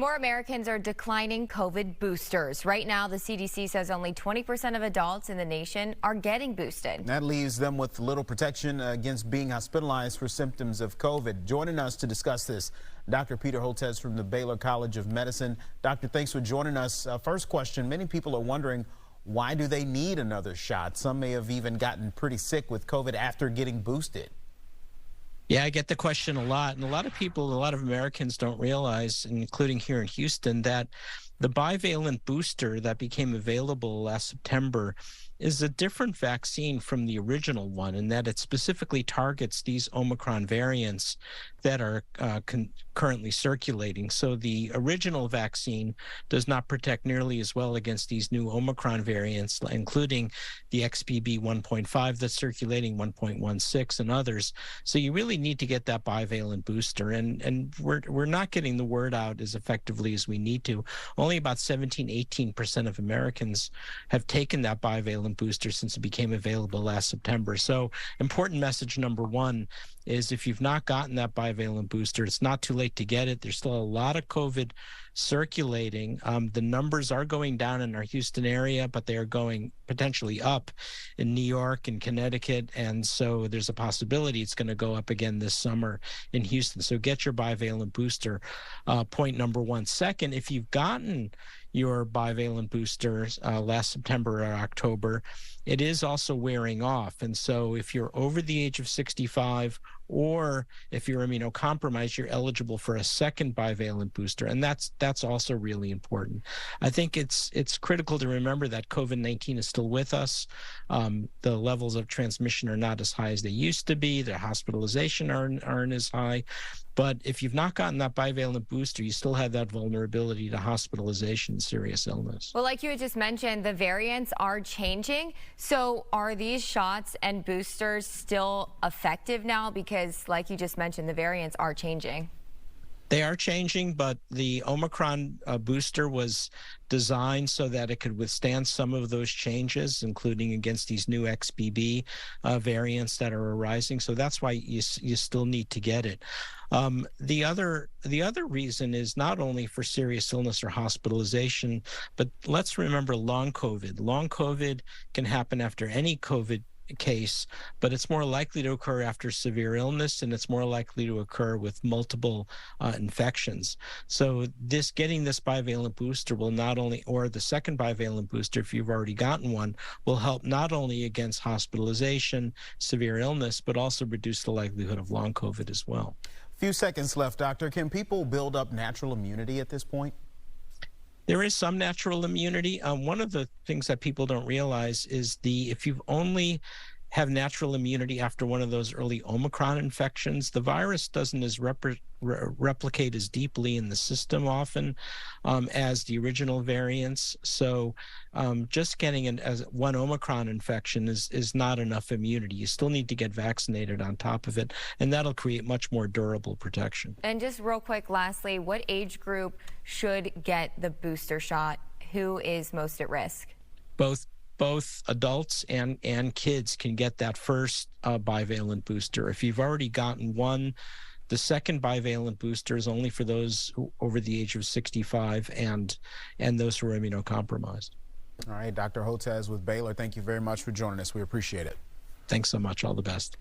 More Americans are declining COVID boosters. Right now, the CDC says only 20% of adults in the nation are getting boosted. That leaves them with little protection against being hospitalized for symptoms of COVID. Joining us to discuss this, Dr. Peter Hotez from the Baylor College of Medicine. Doctor, thanks for joining us. First question, many people are wondering, why do they need another shot? Some may have even gotten pretty sick with COVID after getting boosted. Yeah, I get the question a lot. And a lot of people, a lot of Americans don't realize, including here in Houston, that the bivalent booster that became available last September is a different vaccine from the original one, in that it specifically targets these Omicron variants that are currently circulating. So the original vaccine does not protect nearly as well against these new Omicron variants, including the XBB 1.5 that's circulating, 1.16, and others. So you really need to get that bivalent booster, and we're not getting the word out as effectively as we need to. Only about 18% of Americans have taken that bivalent booster since it became available last September. So important message number one is, if you've not gotten that bivalent booster, it's not too late to get it. There's still a lot of COVID circulating. The numbers are going down in our Houston area, but they are going potentially up in New York and Connecticut. And so there's a possibility it's going to go up again this summer in Houston. So get your bivalent booster, point number one. Second, if you've gotten your bivalent booster last September or October, it is also wearing off. And so if you're over the age of 65, or if you're immunocompromised, you're eligible for a second bivalent booster. And that's also really important. I think it's critical to remember that COVID-19 is still with us. The levels of transmission are not as high as they used to be. The hospitalization aren't as high. But if you've not gotten that bivalent booster, you still have that vulnerability to hospitalization and serious illness. Well, like you had just mentioned, the variants are changing. So are these shots and boosters still effective now? Because like you just mentioned, the variants are changing. They are changing, but the Omicron booster was designed so that it could withstand some of those changes, including against these new XBB variants that are arising. So that's why you still need to get it. The other reason is not only for serious illness or hospitalization, but let's remember long COVID. Long COVID can happen after any COVID case, but it's more likely to occur after severe illness, and it's more likely to occur with multiple infections. So getting this bivalent booster will not only, or the second bivalent booster if you've already gotten one, will help not only against hospitalization, severe illness, but also reduce the likelihood of long COVID as well. Few seconds left, Doctor. Can people build up natural immunity at this point? There is some natural immunity. One of the things that people don't realize is if you've only have natural immunity after one of those early Omicron infections, the virus doesn't replicate as deeply in the system often as the original variants. So just getting one Omicron infection is not enough immunity. You still need to get vaccinated on top of it, and that'll create much more durable protection. And just real quick, lastly, what age group should get the booster shot? Who is most at risk? Both adults and kids can get that first bivalent booster. If you've already gotten one, the second bivalent booster is only for those over the age of 65 and those who are immunocompromised. All right, Dr. Hotez with Baylor, thank you very much for joining us. We appreciate it. Thanks so much. All the best.